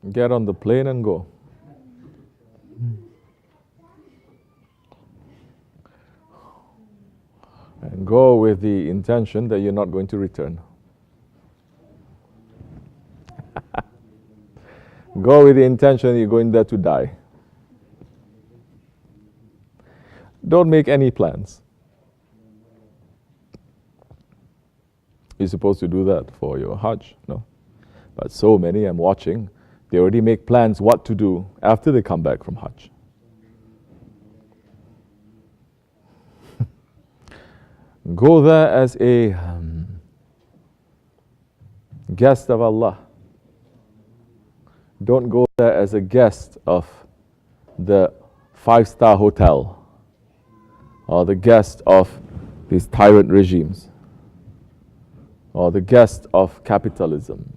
Get on the plane and go. And go with the intention that you're not going to return. Go with the intention you're going there to die. Don't make any plans. You're supposed to do that for your Hajj, no? But so many I'm watching, they already make plans what to do after they come back from Hajj. Go there as a guest of Allah. Don't go there as a guest of the 5-star hotel or the guest of these tyrant regimes or the guest of capitalism,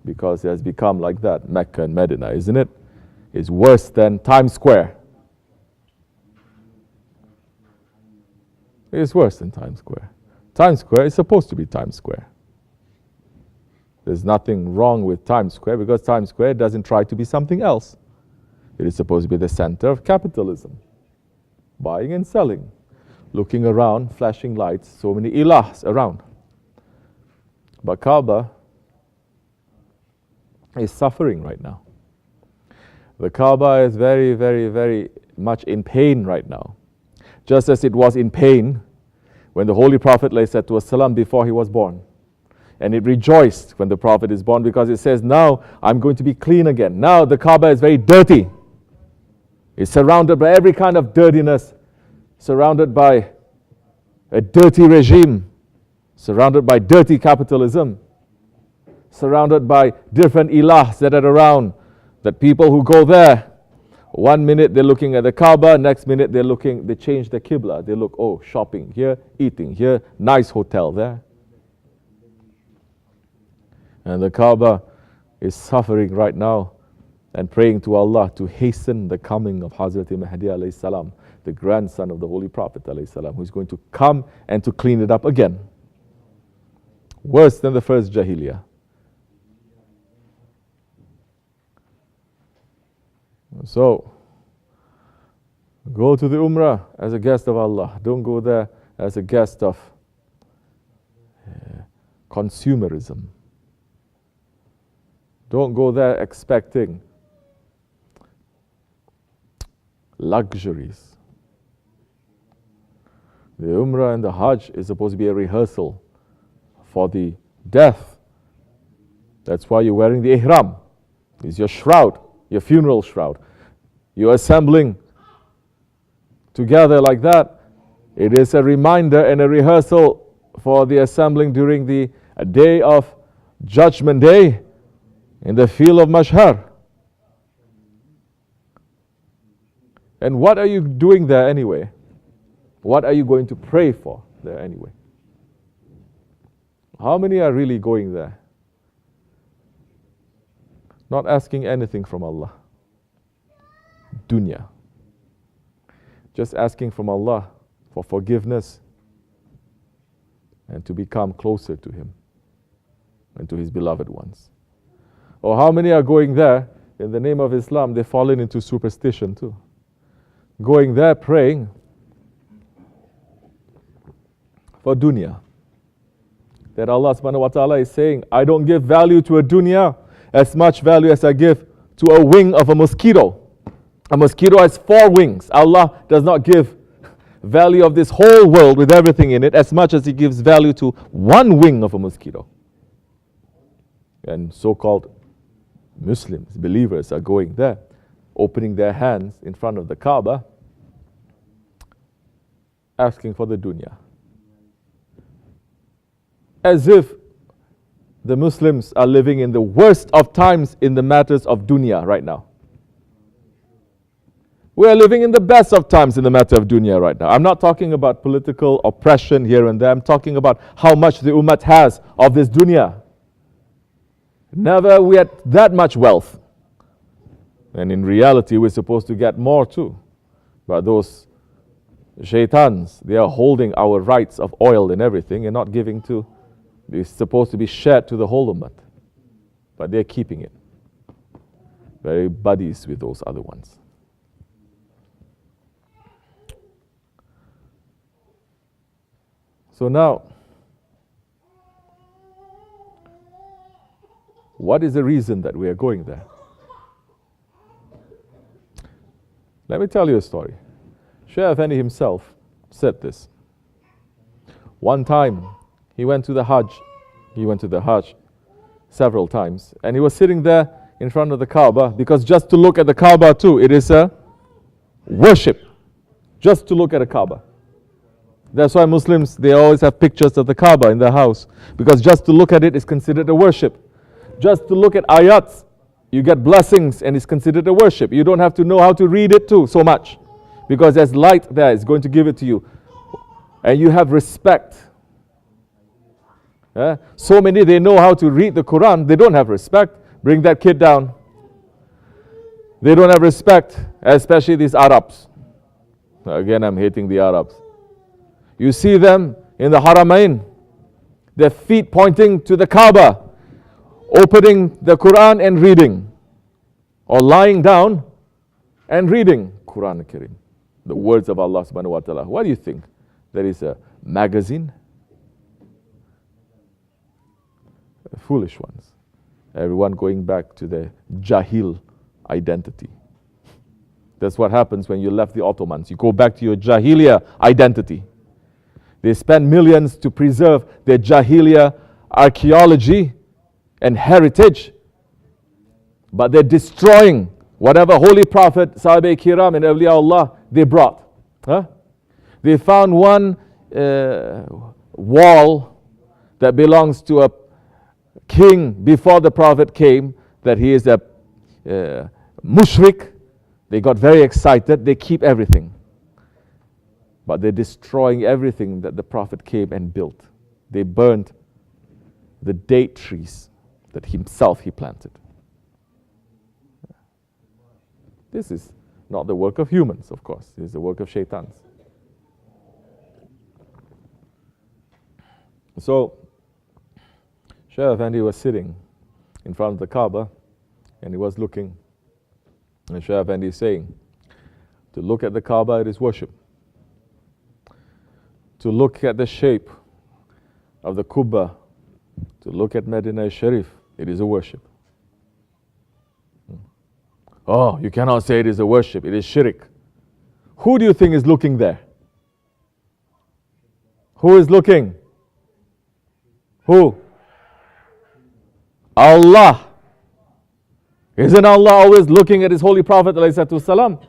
because it has become like that. Mecca and Medina, isn't it? It's worse than Times Square. It's worse than Times Square. Times Square is supposed to be Times Square. There's nothing wrong with Times Square because Times Square doesn't try to be something else. It is supposed to be the center of capitalism. Buying and selling. Looking around, flashing lights, so many ilahs around. But Kaaba is suffering right now. The Kaaba is very, very, very much in pain right now. Just as it was in pain when the Holy Prophet ﷺ before he was born. And it rejoiced when the Prophet is born because it says, now I'm going to be clean again. Now the Kaaba is very dirty. It's surrounded by every kind of dirtiness, surrounded by a dirty regime, surrounded by dirty capitalism, surrounded by different ilahs that are around, that people who go there, one minute they're looking at the Kaaba, next minute they change the Qibla. They look, oh, shopping here, eating here, nice hotel there. And the Kaaba is suffering right now and praying to Allah to hasten the coming of Hazrat Mahdi alayhi salam, the grandson of the Holy Prophet alayhi salam, who is going to come and to clean it up again. Worse than the first Jahiliyyah. So, go to the Umrah as a guest of Allah. Don't go there as a guest of consumerism. Don't go there expecting luxuries. The Umrah and the Hajj is supposed to be a rehearsal for the death. That's why you're wearing the ihram. It's your shroud, your funeral shroud. You're assembling together like that. It is a reminder and a rehearsal for the assembling during the day of Judgment Day in the field of Mashhar. And what are you doing there anyway? What are you going to pray for there anyway? How many are really going there? Not asking anything from Allah. Dunya. Just asking from Allah for forgiveness and to become closer to Him and to His beloved ones. Or how many are going there in the name of Islam? They've fallen into superstition too. Going there praying for dunya. That Allah subhanahu wa ta'ala is saying, I don't give value to a dunya as much value as I give to a wing of a mosquito. A mosquito has 4 wings. Allah does not give value of this whole world with everything in it as much as He gives value to 1 wing of a mosquito. And so-called Muslims, believers, are going there, opening their hands in front of the Kaaba, asking for the dunya. As if the Muslims are living in the worst of times in the matters of dunya right now. We are living in the best of times in the matter of dunya right now. I'm not talking about political oppression here and there. I'm talking about how much the ummah has of this dunya. Never we had that much wealth. And in reality, we're supposed to get more too. But those shaitans, they are holding our rights of oil and everything and not giving to, it's supposed to be shared to the whole ummah. But they're keeping it. very buddies with those other ones. So now, what is the reason that we are going there? Let me tell you a story. Shaykh Effendi himself said this. One time, he went to the Hajj. He went to the Hajj several times. And he was sitting there in front of the Kaaba, because just to look at the Kaaba too, it is a worship. Just to look at a Kaaba. That's why Muslims, they always have pictures of the Kaaba in their house. Because just to look at it is considered a worship. Just to look at ayats, you get blessings and it's considered a worship. You don't have to know how to read it too so much. Because there's light there, it's going to give it to you. And you have respect. So many, they know how to read the Quran, they don't have respect. Bring that kid down. They don't have respect, especially these Arabs. Again, I'm hating the Arabs. You see them in the Haramain, their feet pointing to the Kaaba, opening the Quran and reading, or lying down and reading Quran al-Karim, the words of Allah subhanahu wa ta'ala. What do you think? There is a magazine? Foolish ones. Everyone going back to their Jahil identity. That's what happens when you left the Ottomans. You go back to your Jahiliya identity. They spend millions to preserve their Jahiliya archaeology and heritage, but they're destroying whatever Holy Prophet, Sahabe Kiram and Awliya Allah they brought. They found one wall that belongs to a king before the Prophet came, that he is a mushrik. They got very excited, they keep everything. But they're destroying everything that the Prophet came and built. They burned the date trees that himself he planted. This is not the work of humans, of course. This is the work of shaitans. So, Shaykh Effendi was sitting in front of the Kaaba and he was looking. And Shaykh Effendi is saying, to look at the Kaaba, it is worship. To look at the shape of the Kubba, to look at Medina Sharif, it is a worship. Oh, you cannot say it is a worship, it is shirk. Who do you think is looking there? Who is looking? Who? Allah. Isn't Allah always looking at His Holy Prophet ﷺ?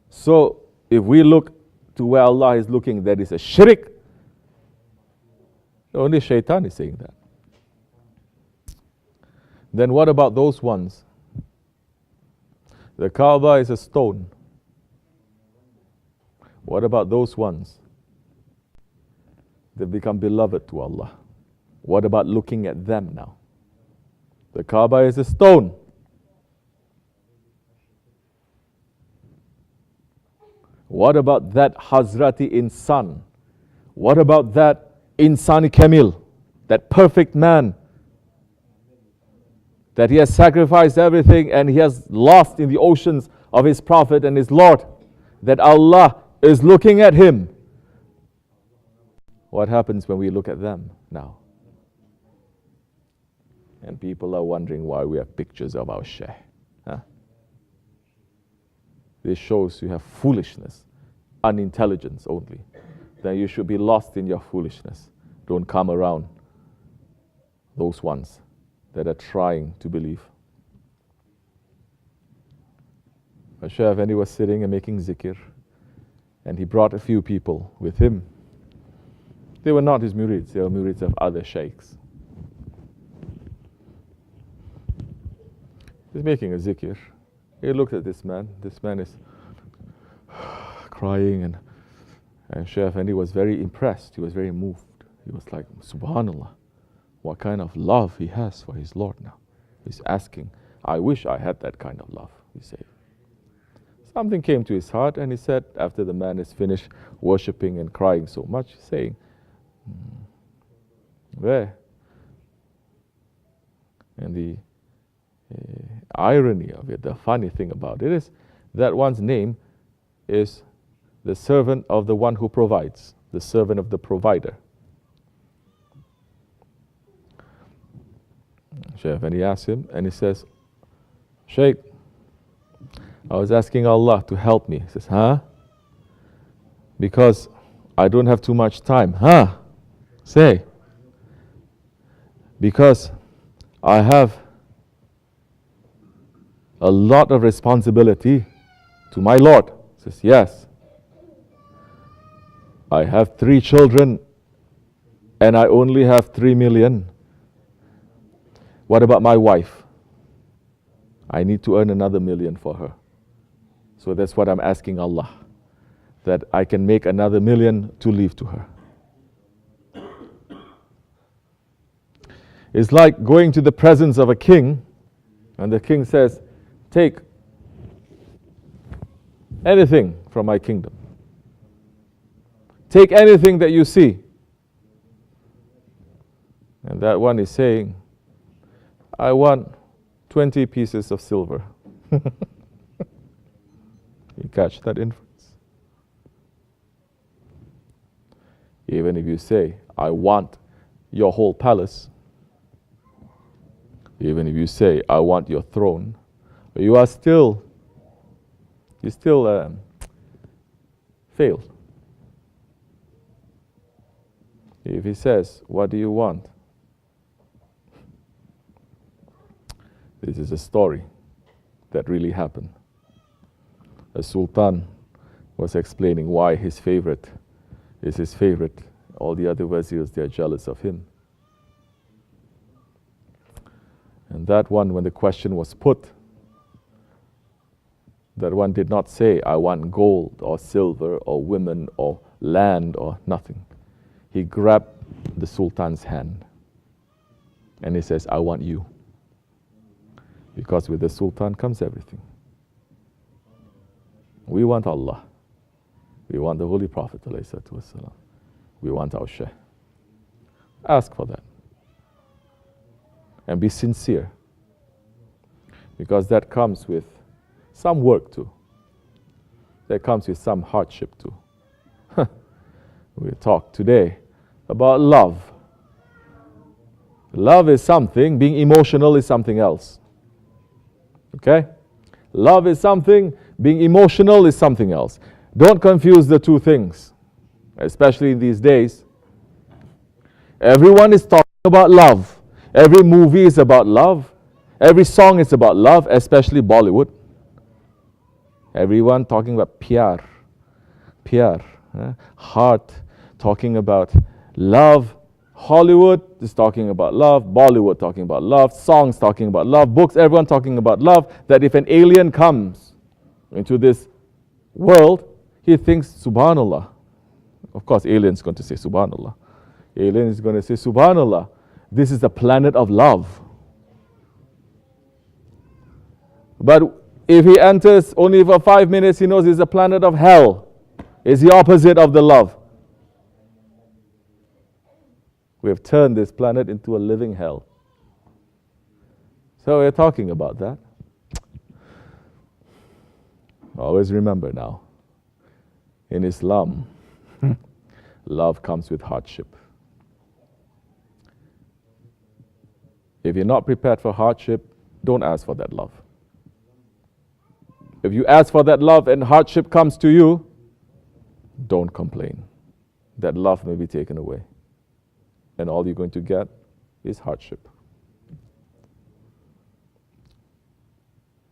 So, if we look to where Allah is looking, that is a shirk. Only shaitan is saying that. Then what about those ones? The Kaaba is a stone. What about those ones? They become beloved to Allah. What about looking at them now? The Kaaba is a stone. What about that Hazrati Insan? What about that Insani Kamil, that perfect man, that he has sacrificed everything and he has lost in the oceans of his Prophet and his Lord, that Allah is looking at him? What happens when we look at them now? And people are wondering why we have pictures of our Shaykh. This shows you have foolishness, unintelligence only. Then you should be lost in your foolishness. Don't come around those ones that are trying to believe. Shaykh Effendi was sitting and making zikr, and he brought a few people with him. They were not his murids, they were murids of other shaykhs. He's making a zikr. He looked at this man. This man is crying, and Shaykh Effendi was very impressed. He was very moved. He was like, Subhanallah, what kind of love he has for his Lord now. He's asking, I wish I had that kind of love, he said. Something came to his heart, and he said, after the man is finished worshipping and crying so much, saying, where? And the irony of it, the funny thing about it is that one's name is the servant of the one who provides, the servant of the provider. Shaykh, and he asks him, and he says, Shaykh, I was asking Allah to help me. He says, huh? Because I don't have too much time. Huh? Say. Because I have a lot of responsibility to my Lord. He says, yes. I have 3 children and I only have 3 million. What about my wife? I need to earn another 1 million for her. So that's what I'm asking Allah, that I can make another 1 million to leave to her. It's like going to the presence of a king, and the king says, take anything from my kingdom. Take anything that you see. And that one is saying, I want 20 pieces of silver. You catch that inference? Even if you say, I want your whole palace, even if you say, I want your throne, you still failed. If he says, what do you want? This is a story that really happened. A sultan was explaining why his favorite is his favorite. All the other wazirs, they are jealous of him. And that one, when the question was put, that one did not say, I want gold or silver or women or land or nothing. He grabbed the sultan's hand and he says, I want you. Because with the sultan comes everything. We want Allah. We want the Holy Prophet ﷺ. We want our Shaykh. Ask for that. And be sincere. Because that comes with some work too. That comes with some hardship too. We talk today about love. Love is something, being emotional is something else. Okay? Love is something, being emotional is something else. Don't confuse the two things, especially in these days. Everyone is talking about love. Every movie is about love. Every song is about love, especially Bollywood. Everyone talking about pyar, heart, talking about love. Hollywood is talking about love, Bollywood talking about love, songs talking about love, books, everyone talking about love, that if an alien comes into this world, he thinks, Subhanallah. Of course, alien is going to say Subhanallah. Alien is going to say, Subhanallah, this is the planet of love. But if he enters only for 5 minutes, he knows it's a planet of hell. It's the opposite of the love. We have turned this planet into a living hell. So we're talking about that. Always remember now, in Islam, love comes with hardship. If you're not prepared for hardship, don't ask for that love. If you ask for that love and hardship comes to you, don't complain. That love may be taken away. And all you're going to get is hardship.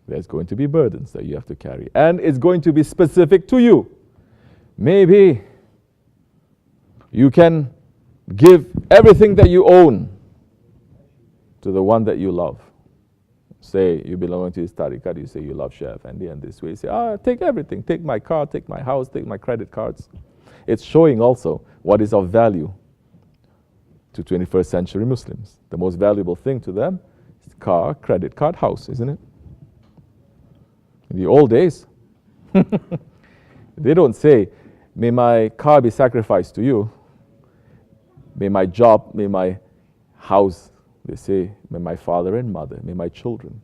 There's going to be burdens that you have to carry. And it's going to be specific to you. Maybe you can give everything that you own to the one that you love. Say you belong to this tariqat, you say you love Shaykh Effendi, and this way you say, take everything, take my car, take my house, take my credit cards. It's showing also what is of value to 21st century Muslims. The most valuable thing to them is car, credit card, house, isn't it? In the old days, they don't say, may my car be sacrificed to you, may my job, may my house. They say, may my father and mother, may my children.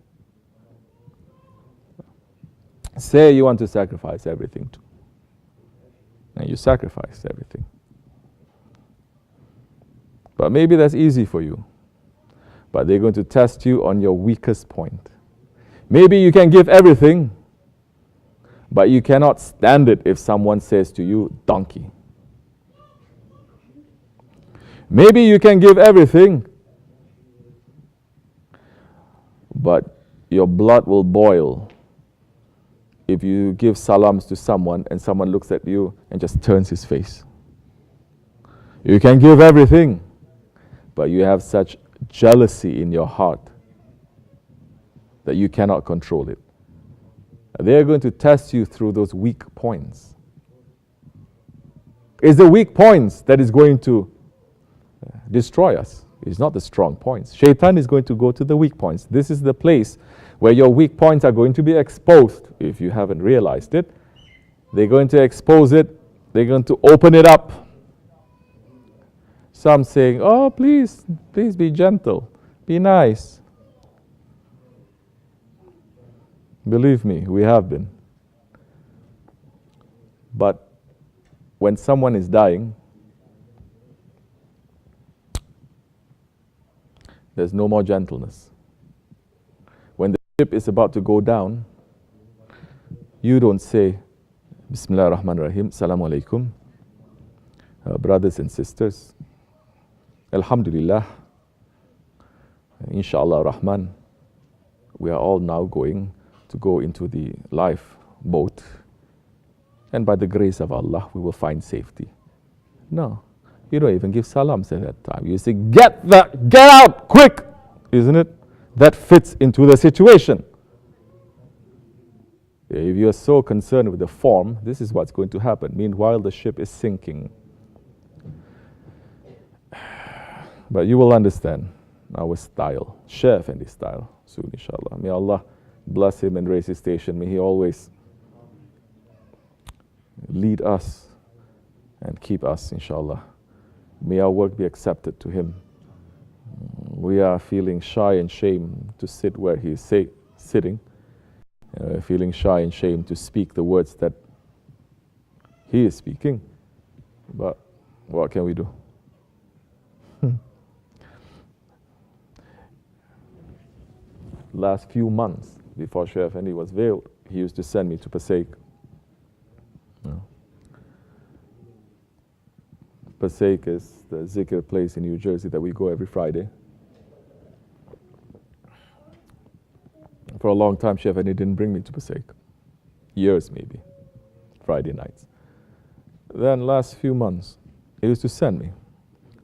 Say you want to sacrifice everything too. And you sacrifice everything. But maybe that's easy for you. But they're going to test you on your weakest point. Maybe you can give everything, but you cannot stand it if someone says to you, donkey. Maybe you can give everything, but your blood will boil if you give salams to someone and someone looks at you and just turns his face. You can give everything, but you have such jealousy in your heart that you cannot control it. They are going to test you through those weak points. It's the weak points that is going to destroy us. It's not the strong points. Shaitan is going to go to the weak points. This is the place where your weak points are going to be exposed. If you haven't realized it, they're going to expose it. They're going to open it up. Some saying, oh, please be gentle, be nice. Believe me, we have been. But when someone is dying, there's no more gentleness. When the ship is about to go down, you don't say, Bismillah ar-Rahman ar-Rahim, Assalamu alaikum. Brothers and sisters, Alhamdulillah, Inshallah Rahman, we are all now going to go into the lifeboat, and by the grace of Allah, we will find safety. No, you don't even give salams at that time. You say, get out, quick, isn't it? That fits into the situation. If you are so concerned with the form, this is what's going to happen. Meanwhile, the ship is sinking. But you will understand our style, Shaykh Effendi style, soon inshallah. May Allah bless him and raise his station. May he always lead us and keep us, inshallah. May our work be accepted to him. We are feeling shy and shame to sit where he is sitting. Feeling shy and shame to speak the words that he is speaking. But what can we do? Last few months, before Shaykh Effendi was veiled, he used to send me to Passaic. Passaic is the zikr place in New Jersey that we go every Friday. For a long time, Shaykh Effendi didn't bring me to Passaic. Years maybe, Friday nights. Then last few months, he used to send me.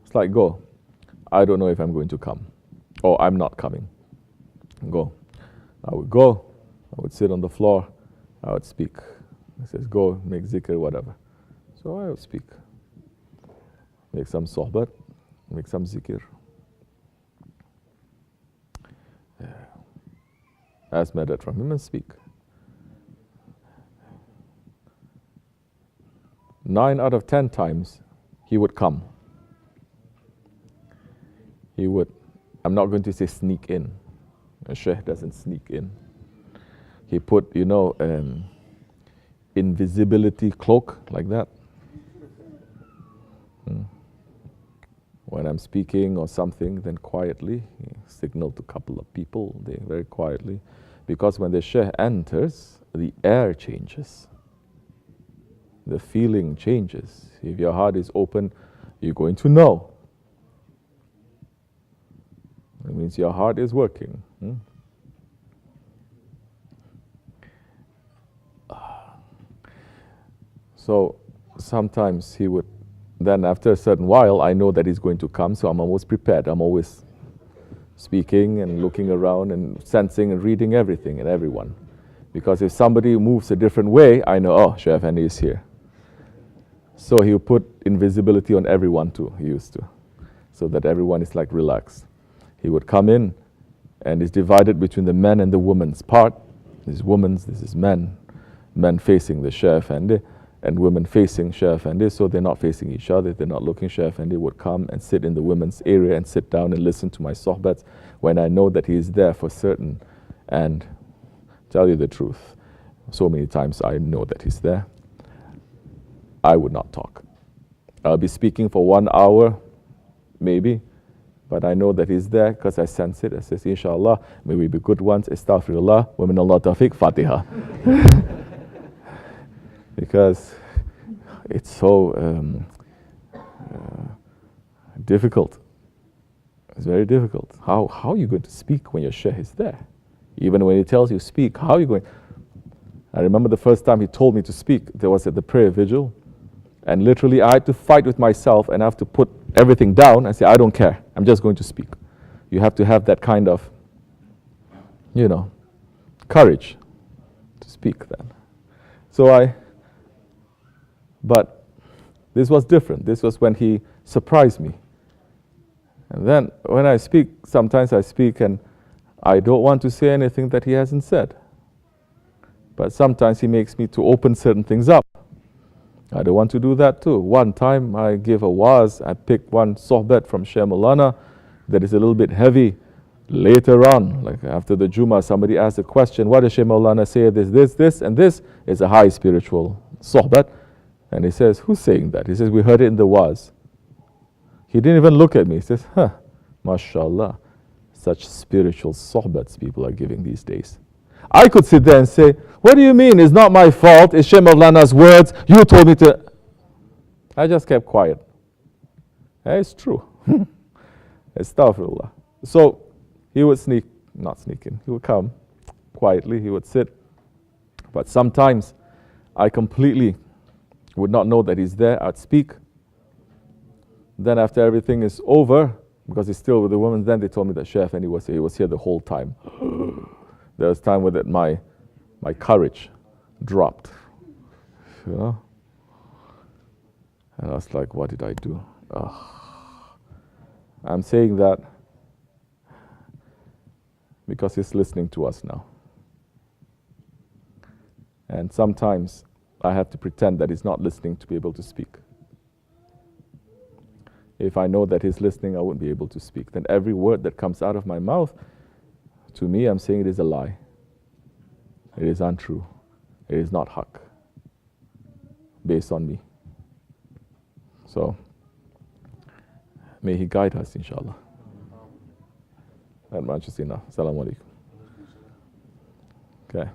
It's like, go. I don't know if I'm going to come, or I'm not coming. Go. I would go, I would sit on the floor, I would speak. He says, go, make zikr, whatever. So I would speak. Make some sohbat, make some zikr. Ask madad from him and speak. 9 out of 10 times, he would come. He would, I'm not going to say sneak in. A sheikh doesn't sneak in. He put, invisibility cloak like that. When I'm speaking or something, then quietly, he signaled to a couple of people, they very quietly. Because when the sheikh enters, the air changes. The feeling changes. If your heart is open, you're going to know. It means your heart is working. So sometimes he would, then after a certain while, I know that he's going to come, so I'm always prepared. I'm always speaking and looking around and sensing and reading everything and everyone. Because if somebody moves a different way, I know, oh, Shaykh Effendi is here. So he would put invisibility on everyone too, he used to, so that everyone is like relaxed. He would come in and is divided between the men and the women's part. This is women's, this is men. Men facing the Shaykh Effendi and women facing Shaykh Effendi, so they're not facing each other, they're not looking. Shaykh Effendi would come and sit in the women's area and sit down and listen to my sohbats when I know that he is there for certain. And tell you the truth, So many times I know that he's there. I would not talk. I'll be speaking for 1 hour, maybe, but I know that he's there because I sense it. I say, inshallah, may we be good ones. Astaghfirullah, wa min Allah tawfiq, Fatiha. Because it's so difficult. It's very difficult. How are you going to speak when your shaykh is there? Even when he tells you speak, how are you going? I remember the first time he told me to speak, there was at the prayer vigil, and literally I had to fight with myself and I have to put everything down and say, I don't care, I'm just going to speak. You have to have that kind of, courage to speak then. But this was different. This was when he surprised me. And then when I speak, sometimes I speak and I don't want to say anything that he hasn't said. But sometimes he makes me to open certain things up. I don't want to do that too. One time I gave a waz, I picked one sohbet from Shaykh Maulana that is a little bit heavy. Later on, like after the Jummah, somebody asked a question, what does Shaykh Maulana say? This, and this is a high spiritual sohbet. And he says, who's saying that? He says, we heard it in the waz. He didn't even look at me. He says, mashallah, such spiritual sohbets people are giving these days. I could sit there and say, what do you mean? It's not my fault. It's Shaykh Maulana's words. You told me to. I just kept quiet. It's true. Astaghfirullah. So he would not sneak in. He would come quietly. He would sit. But sometimes I completely would not know that he's there. I'd speak. Then after everything is over, because he's still with the woman, then they told me that Shaykh, and he was here the whole time. There was time where my courage dropped, And I was like, what did I do? I'm saying that because he's listening to us now. And sometimes I have to pretend that he's not listening to be able to speak. If I know that he's listening, I wouldn't be able to speak. Then every word that comes out of my mouth, to me, I'm saying it is a lie. It is untrue. It is not haqq, based on me. So, may he guide us, inshallah. That much is enough. Assalamu alaikum. Okay.